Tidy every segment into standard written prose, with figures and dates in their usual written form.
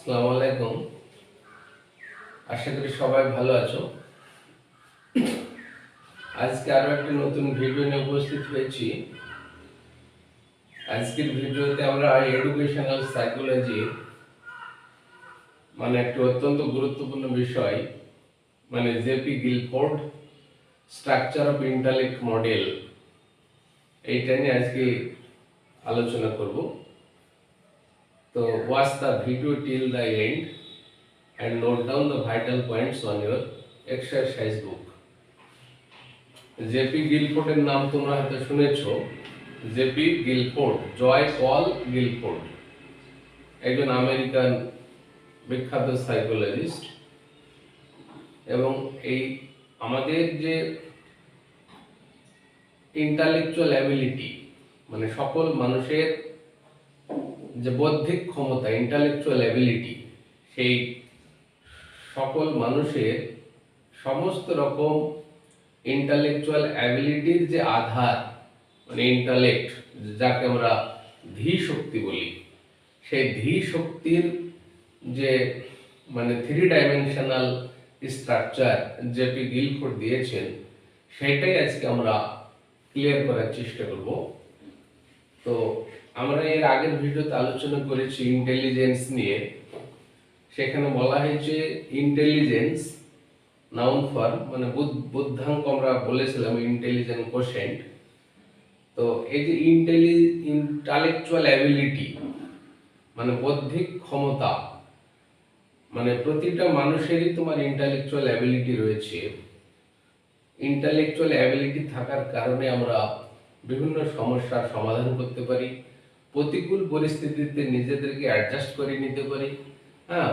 আসসালামু আলাইকুম। আশা করি সবাই ভালো আছো। আজকে আরো একটা নতুন ভিডিও নিয়ে উপস্থিত হয়েছি। আজকের ভিডিওতে আমরা এডুকেশনাল সাইকোলজি একটা অত্যন্ত গুরুত্বপূর্ণ বিষয় JP Guilford structure of intellect model এইটা নিয়ে আজকে আলোচনা করব। তো watch the video till the end and note down the vital points on your exercise book. JP গিলফোর্ডের নাম তোমরা হয়তো শুনেছো। JP Guilford, Joy Paul Guilford, একজন আমেরিকান বিখ্যাত সাইকোলজিস্ট। এবং এই আমাদের যে ইন্টালেকচুয়াল অ্যাবিলিটি সকল মানুষের যে বৌদ্ধিক ক্ষমতা, ইন্টালেকচুয়াল অ্যাবিলিটি, সেই সকল মানুষের সমস্ত রকম ইন্টালেকচুয়াল অ্যাবিলিটির যে আধার ইন্টালেক্ট, যাকে আমরা ধী শক্তি বলি, সেই ধী শক্তির যে three dimensional structure JP Guilford দিয়েছেন, সেটাই আজকে আমরা ক্লিয়ার করার চেষ্টা করব। তো আমরা এর আগের ভিডিওতে আলোচনা করেছি ইন্টেলিজেন্স নিয়ে। সেখানে বলা হয়েছে ইন্টেলিজেন্স নাউন ফর্ম বুদ্ধাঙ্ক আমরা বলেছিলাম ইন্টেলিজেন্ট কোশেন্ট। তো এই যে ইন্টালেকচুয়াল অ্যাবিলিটি বৌদ্ধিক ক্ষমতা, প্রতিটা মানুষেরই তোমার ইন্টালেকচুয়াল অ্যাবিলিটি রয়েছে। ইন্টালেকচুয়াল অ্যাবিলিটি থাকার কারণে আমরা বিভিন্ন সমস্যার সমাধান করতে পারি, প্রতিকূল পরিস্থিতিতে নিজেদেরকে অ্যাডজাস্ট করে নিতে পারি,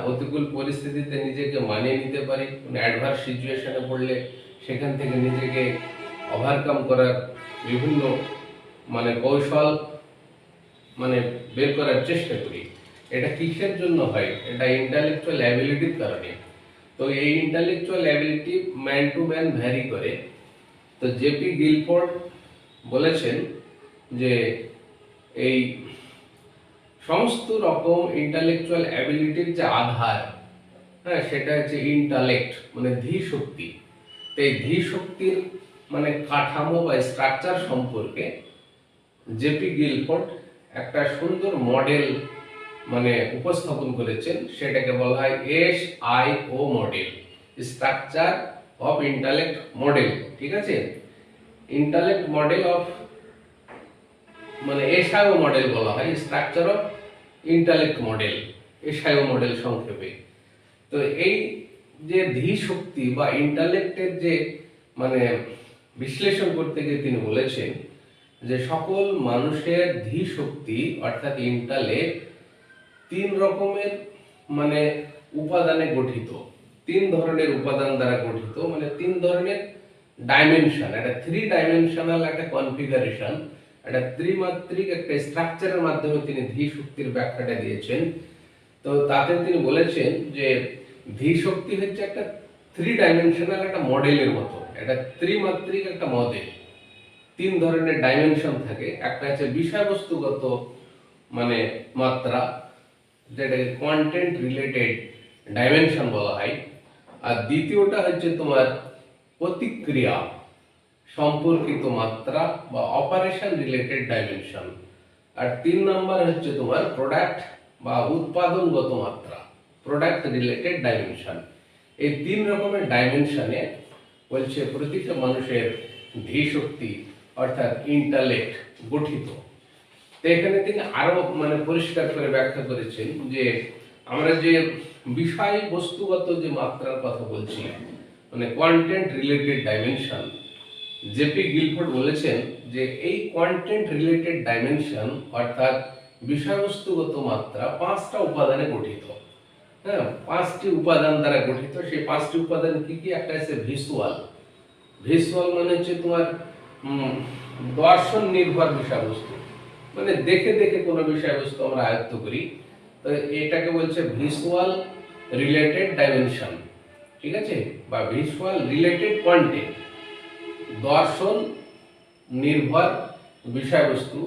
প্রতিকূল পরিস্থিতিতে নিজেকে মানিয়ে নিতে পারি। অ্যাডভার্স সিচুয়েশনে পড়লে সেখান থেকে নিজেকে ওভারকাম করার বিভিন্ন কৌশল বের করার চেষ্টা করি। এটা কিসের জন্য হয়? এটা ইন্টালেকচুয়াল অ্যাবিলিটির কারণে। তো এই intellectual ability man to man vary করে। তো জেপি গিলফোর্ড বলেছেন যে এই সমস্ত রকম ইন্টালেকচুয়াল অ্যাবিলিটির যে আধার, সেটা হচ্ছে ইন্টালেক্ট ধী শক্তি। তো এই ধী শক্তির কাঠামো বা স্ট্রাকচার সম্পর্কে জেপি গিলফোর্ড একটা সুন্দর মডেল উপস্থাপন করেছেন। সেটাকে বলা হয় SIO model, structure of intellect model. ঠিক আছে, intellect model of SIO model বলা হয়, structure of intellect model, SIO model সংক্ষেপে। তো এই যে ধী শক্তি বা ইন্টালেক্টের যে বিশ্লেষণ করতে গিয়ে তিনি বলেছেন যে সকল মানুষের ধী শক্তি অর্থাৎ ইন্টালেক্ট তিন রকমের উপাদানে গঠিত, তিন ধরনের উপাদান দ্বারা গঠিত, তিন ধরনের ডাইমেনশন, একটা থ্রি ডাইমেনশনাল একটা কনফিগারেশন, একটা ত্রিমাত্রিক একটা স্ট্রাকচারের মাধ্যমে তিনি ধী শক্তির ব্যাখ্যাটা দিয়েছেন। তো তাতে তিনি বলেছেন যে ধী শক্তি হচ্ছে একটা থ্রি ডাইমেনশনাল একটা মডেলের মতো, একটা ত্রিমাত্রিক একটা মডেল। তিন ধরনের ডাইমেনশন থাকে। একটা হচ্ছে বিষয়বস্তুগত মাত্রা, যেটাকে কন্টেন্ট রিলেটেড ডাইমেনশন বলা হয়। আর দ্বিতীয়টা হচ্ছে তোমার প্রতিক্রিয়া সম্পর্কিত মাত্রা বা অপারেশন রিলেটেড ডাইমেনশন। আর তিন নম্বর হচ্ছে তোমার প্রোডাক্ট বা উৎপাদনগত মাত্রা, প্রোডাক্ট রিলেটেড ডাইমেনশন। এই তিন রকমের ডাইমেনশনে বলছে প্রতিটা মানুষের ধী শক্তি অর্থাৎ ইন্টালেক্ট গঠিত। তো এখানে তিনি আরো পরিষ্কার করে ব্যাখ্যা করেছেন যে আমরা যে বিষয় বস্তুগত যে মাত্রার কথা বলছি content related dimension, JP Guilford বলেছেন যে এই কন্টেন্ট রিলেটেড ডাইমেনশন অর্থাৎ বিষয়বস্তুগত মাত্রা পাঁচটা উপাদানে গঠিত। পাঁচটি উপাদান দ্বারা গঠিত। সেই পাঁচটি উপাদান কি কি? একটা আছে ভিজুয়াল। ভিজুয়াল হচ্ছে তোমার দর্শন নির্ভর বিষয়বস্তু, দেখে দেখে কোনো বিষয়বস্তু আমরা আয়ত্ত করি। তো এটাকে বলছে ভিজুয়াল রিলেটেড ডাইমেনশন। ঠিক আছে, বা ভিজুয়াল রিলেটেড কন্টেন্ট, দর্শন নির্ভর বিষয়বস্তু।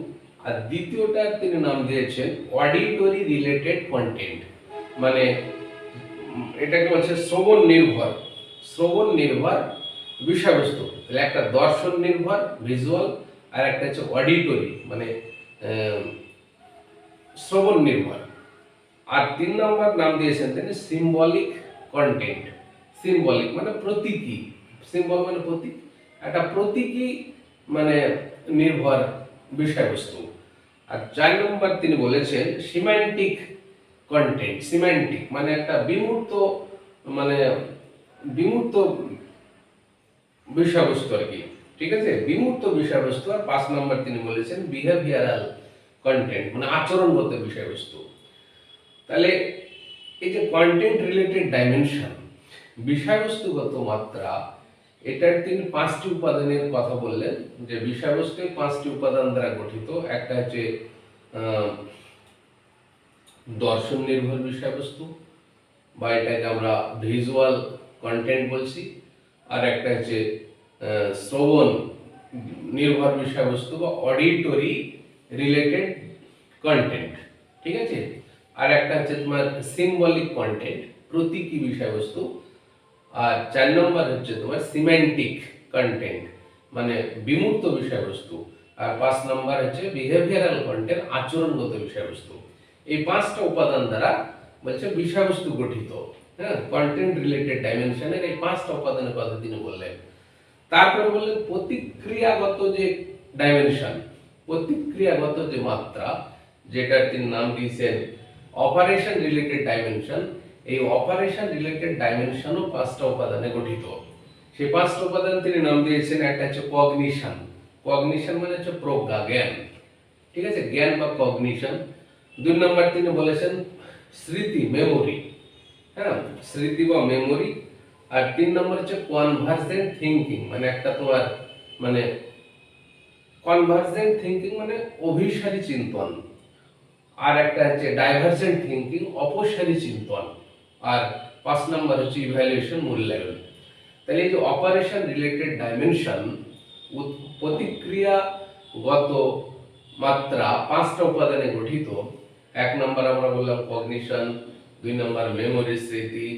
আর দ্বিতীয়টা তিনি নাম দিয়েছেন অডিটরি রিলেটেড কন্টেন্ট, মানে এটাকে বলছে শ্রবণ নির্ভর বিষয়বস্তু। তাহলে একটা দর্শন নির্ভর ভিজুয়াল, আর একটা হচ্ছে অডিটরি মানে শ্রবণ নির্ভর। আর 3 নম্বর নাম দিয়েছেন তিনি সিম্বলিক কন্টেন্ট। সিম্বলিক মানে প্রতীকী, সিম্বল মানে প্রতীক, একটা প্রতীকী মানে নির্ভর বিষয়বস্তু। আর 4 নম্বর তিনি বলেছেন সিম্যান্টিক কন্টেন্ট। সিম্যান্টিক মানে একটা মানে বিমূর্ত বিষয়বস্তু আর কি, ঠিক আছে, বিমূর্ত বিষয়বস্তু। আর 5 নম্বর তিনি বলেছেন বিহেভিয়ারাল কন্টেন্ট মানে আচরণগত বিষয়বস্তু। তাহলে এই যে কন্টেন্ট রিলেটেড ডাইমেনশন, বিষয়বস্তুগত মাত্রা, এটার তিনি 5টি উপাদানের কথা বললেন, যে বিষয়বস্তু 5টি উপাদান দ্বারা গঠিত। একটা হচ্ছে দর্শন নির্ভর বিষয়বস্তু, বা এটাকে আমরা ভিজুয়াল কন্টেন্ট বলছি। আর একটা হচ্ছে শ্রবণ নির্ভর বিষয়বস্তু বা অডিটরি রিলেটেড কন্টেন্ট, ঠিক আছে। আর একটা হচ্ছে তোমার সিম্বলিক কন্টেন্ট, প্রতীকী বিষয়বস্তু। আর 4 নম্বর হচ্ছে তোমার সিম্যান্টিক কন্টেন্ট মানে বিমূর্ত বিষয়বস্তু। আর 5 নম্বর হচ্ছে বিহেভিয়ারাল কন্টেন্ট, আচরণগত বিষয়বস্তু। এই 5টা উপাদান দ্বারা বলছে বিষয়বস্তু গঠিত। হ্যাঁ, কন্টেন্ট রিলেটেড ডাইমেনশনের এই 5টা উপাদানের কথা তিনি বললেন। তারপরে বললেন প্রতিক্রিয়াগত যে ডাইমেনশন, প্রতিক্রিয়াগত যে মাত্রা, যেটা তিনি নাম দিয়েছেন অপারেশন রিলেটেড ডাইমেনশন। এই অপারেশন রিলেটেড ডাইমেনশনও 5টা উপাদানে গঠিত। সেই 5টা উপাদান তিনি নাম দিয়েছেন, একটা হচ্ছে কগনিশন। কগনিশন মানে হচ্ছে প্রজ্ঞা, জ্ঞান, ঠিক আছে, জ্ঞান বা কগনিশন। 2 নম্বর তিনি বলেছেন স্মৃতি, মেমোরি, হ্যাঁ, স্মৃতি বা মেমোরি। আর 3 নম্বর হচ্ছে কনভার্জেন্ট থিঙ্কিং মানে একটা তোমার মানে কনভার্জেন্ট থিঙ্কিং মানে অভিসারী চিন্তন। আর একটা হচ্ছে ডাইভার্জেন্ট থিঙ্কিং, অপসারী চিন্তন। আর 5 নম্বর হচ্ছে ইভ্যালুয়েশন, মূল্যায়ন। তাহলে এই যে অপারেশন রিলেটেড ডাইমেনশন, প্রতিক্রিয়াগত মাত্রা 5টা উপাদানে গঠিত। 1 নম্বর আমরা বললাম কগনিশন, 2 নম্বর মেমোরি, স্মৃতি,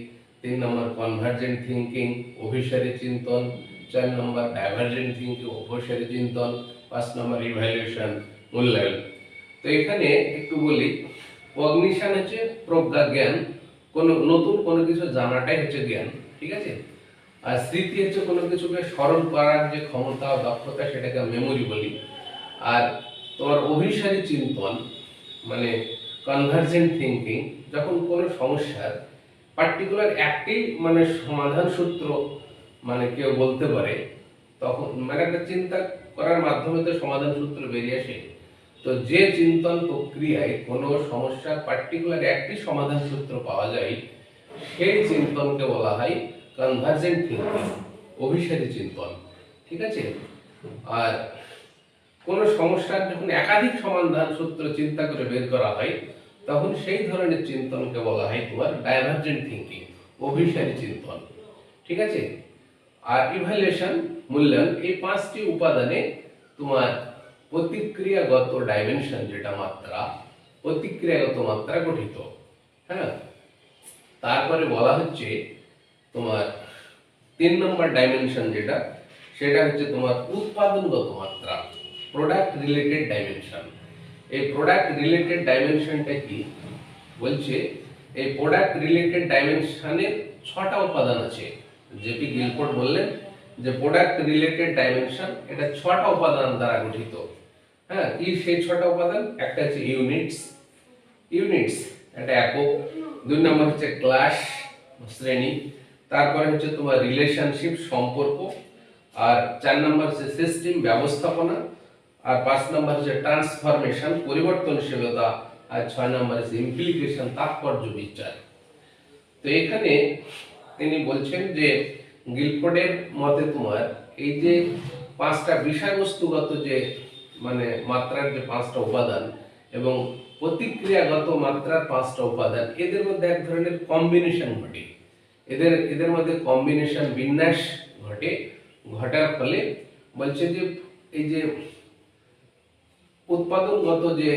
3 নম্বর কনভার্জেন্ট থিঙ্কিং, অভিসারী চিন্তন, 4 নম্বর ডাইভার্জেন্ট থিঙ্কিং, অপসারী চিন্তন, 5 নম্বর ইভ্যালুয়েশন, মূল্যায়ন। তো এখানে একটু বলি, কগনিশন হচ্ছে প্রজ্ঞা, জ্ঞান, নতুন কোনো কিছু জানাটাই হচ্ছে জ্ঞান, ঠিক আছে। আর স্মৃতি হচ্ছে কোনো কিছুকে স্মরণ করার যে ক্ষমতা, দক্ষতা, সেটাকে মেমোরি বলি। আর তোমার অভিসারী চিন্তন মানে কনভার্জেন্ট থিঙ্কিং, যখন কোনো সমস্যার পার্টিকুলার একটি মানে সমাধান সূত্র মানে কেউ বলতে পারে, তখন মানে একটা চিন্তা করার মাধ্যমে তো সমাধান সূত্র বেরিয়ে আসে। তো যে চিন্তন প্রক্রিয়ায় কোনো সমস্যার পার্টিকুলার একটি সমাধান সূত্র পাওয়া যায়, সেই চিন্তনকে বলা হয় কনভার্জেন্ট থিঙ্কিং, অভিসারী চিন্তন, ঠিক আছে। আর কোন সমস্যার যখন একাধিক সমাধান সূত্র চিন্তা করে বের করা হয়, তখন সেই ধরনের চিন্তনকে বলা হয় তোমার ডাইভার্জেন্ট থিঙ্কিং, অভিসারী চিন্তন, ঠিক আছে। আর ইভ্যালুয়েশন, মূল্যায়ন, এই 5টি উপাদানে তোমার প্রতিক্রিয়াগত ডাইমেনশন যেটা মাত্রা, প্রতিক্রিয়াগত মাত্রা গঠিত। হ্যাঁ, তারপরে বলা হচ্ছে তোমার 3 নম্বর ডাইমেনশন যেটা, সেটা হচ্ছে তোমার উৎপাদনগত মাত্রা, প্রোডাক্ট রিলেটেড ডাইমেনশন। এই প্রোডাক্ট রিলেটেড ডাইমেনশনটা কি বলছে, এই প্রোডাক্ট রিলেটেড ডাইমেনশনের 6টা উপাদান আছে। জেপি গিলফোর্ড বললেন যে প্রোডাক্ট রিলেটেড ডাইমেনশন এটা 6টা উপাদান দ্বারা গঠিত। হ্যাঁ, কি সেই 6টা উপাদান? একটা হচ্ছে ইউনিটস এটা একক, 2 নম্বর হচ্ছে ক্লাস, শ্রেণী, তারপরে হচ্ছে তোমার রিলেশনশিপ, সম্পর্ক, আর 4 নম্বর হচ্ছে সিস্টেম, ব্যবস্থাপনা, আর 5 নম্বর হচ্ছে ট্রান্সফরমেশন, পরিবর্তনশীলতা, আর 6 নম্বর হচ্ছে ইমপ্লিকেশন, তাৎপর্য বিচার। তো এখানে তিনি বলছেন যে গিলফোর্ডের মতে তোমার এই যে 5টা বিষয়বস্তুগত যে মানে মাত্রার যে 5টা উপাদান এবং প্রতিক্রিয়াগত মাত্রার 5টা উপাদান, এদের মধ্যে এক ধরনের কম্বিনেশন ঘটে। এদের মধ্যে কম্বিনেশন, বিন্যাস ঘটার ফলে বলছে যে এই যে উৎপাদনগত যে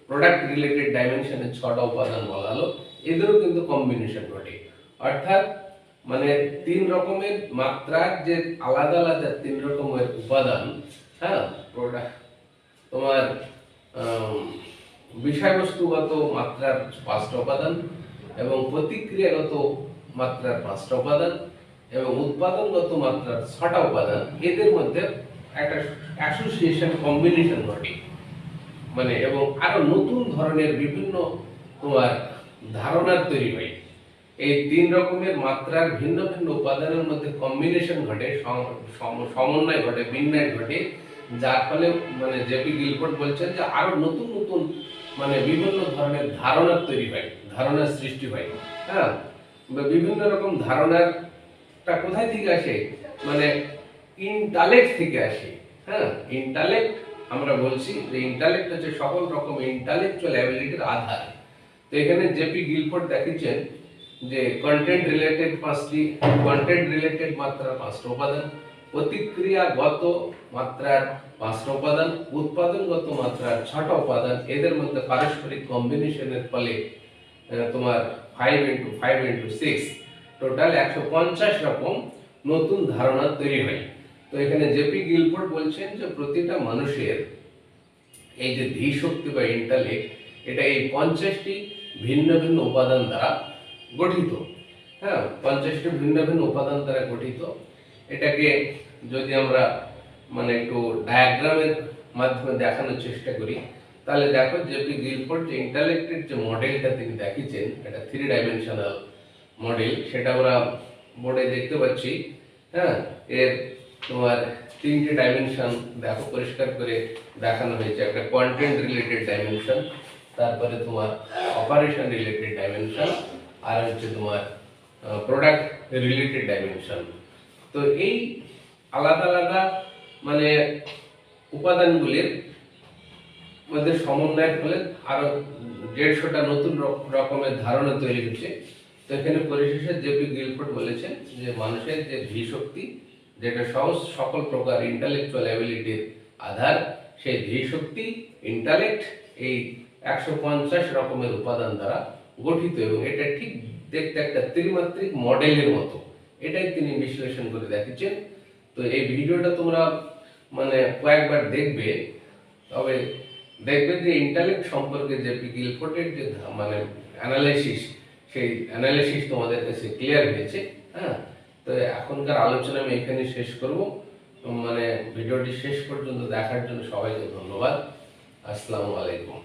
প্রোডাক্ট রিলেটেড ডাইমেনশনের 6টা উপাদান বলা হলো, এদেরও কিন্তু কম্বিনেশন ঘটে। অর্থাৎ মানে তিন রকমের মাত্রার যে আলাদা আলাদা তিন রকমের উপাদান, হ্যাঁ, তোমার বিষয়বস্তুগত মাত্রার 5টা উপাদান এবং প্রতিক্রিয়াগত মাত্রার 5টা উপাদান এবং উৎপাদনগত মাত্রার 6টা উপাদান, এদের মধ্যে একটা অ্যাসোসিয়েশন কম্বিনেশন ঘটে, মানে এবং আরো নতুন ধরনের বিভিন্ন তোমার ধারণার তৈরি হয়। এই তিন রকমের মাত্রার ভিন্ন ভিন্ন উপাদানের মধ্যে কম্বিনেশন ঘটে, সমন্বয় ঘটে, বিন্যাস ঘটে, যার ফলে মানে জেপি গিলফোর্ড বলছেন যে আরো নতুন নতুন মানে বিভিন্ন ধরনের ধারণার তৈরি হয়, ধারণার সৃষ্টি হয়। হ্যাঁ, বিভিন্ন রকম ধারণারটা কোথায় থেকে আসে, মানে ইন্টালেক্ট থেকে আসে। হ্যাঁ, ইন্টালেক্ট আমরা বলছি যে ইন্টালেক্ট হচ্ছে সকল রকম ইন্টালেকচুয়াল অ্যাবিলিটির আধার। তো এখানে জেপি গিলফোর্ড দেখিয়েছেন যে কন্টেন্ট রিলেটেড মাত্রার 5টা উপাদান, প্রতিক্রিয়াগত মাত্রার 5টা উপাদান, উৎপাদনগত মাত্রার 6টা উপাদান, এদের মধ্যে পারস্পরিক কম্বিনেশনের ফলে তোমার 5 × 5 × 6 টোটাল 150 রকম নতুন ধারণা তৈরি হয়। তো এখানে জেপি গিলফোর্ড বলছেন যে প্রতিটা মানুষের এই যে ধী শক্তি বা ইন্টালেক্ট, এটা এই 50টি ভিন্ন ভিন্ন উপাদান দ্বারা গঠিত। হ্যাঁ, 50টি ভিন্ন ভিন্ন উপাদান দ্বারা গঠিত। এটাকে যদি আমরা মানে একটু ডায়াগ্রামের মাধ্যমে দেখানোর চেষ্টা করি, তাহলে দেখো জেপি গিলফোর্ড যে ইন্টালেক্টের যে মডেলটা তিনি দেখিয়েছেন, এটা 3 ডাইমেনশনাল মডেল, সেটা আমরা বোর্ডে দেখতে পাচ্ছি। হ্যাঁ, এর তোমার 3টে ডাইমেনশন দেখো পরিষ্কার করে দেখানো হয়েছে। একটা কন্টেন্ট রিলেটেড ডাইমেনশন, তারপরে তোমার অপারেশন রিলেটেড ডাইমেনশন, আর হচ্ছে তোমার প্রোডাক্ট রিলেটেড ডাইমেনশন। তো এই আলাদা আলাদা মানে উপাদানগুলির মধ্যে সমন্বয়ের ফলে আরো 150টা নতুন রকমের ধারণা তৈরি হচ্ছে। তো এখানে পরিশেষে জেপি গিলফোর্ড বলেছেন যে মানুষের যে ধী শক্তি, যেটা সকল প্রকার ইন্টালেকচুয়াল অ্যাবিলিটির আধার, সেই ধী শক্তি ইন্টালেক্ট এই 150 রকমের উপাদান দ্বারা গঠিত এবং এটা ঠিক দেখতে একটা ত্রিমাত্রিক মডেলের মতো, এটাই তিনি বিশ্লেষণ করে দেখিয়েছেন। তো এই ভিডিওটা তোমরা মানে কয়েকবার দেখবে, তবে দেখবে যে ইন্টালেক্ট সম্পর্কে জেপি গিলফোর্ডের যে মানে অ্যানালাইসিস, সেই অ্যানালাইসিস তোমাদের কাছে ক্লিয়ার হয়েছে। হ্যাঁ, তো এখনকার আলোচনা আমি এখানে শেষ করব। মানে ভিডিওটি শেষ পর্যন্ত দেখার জন্য সবাইকে ধন্যবাদ। আসসালামু আলাইকুম।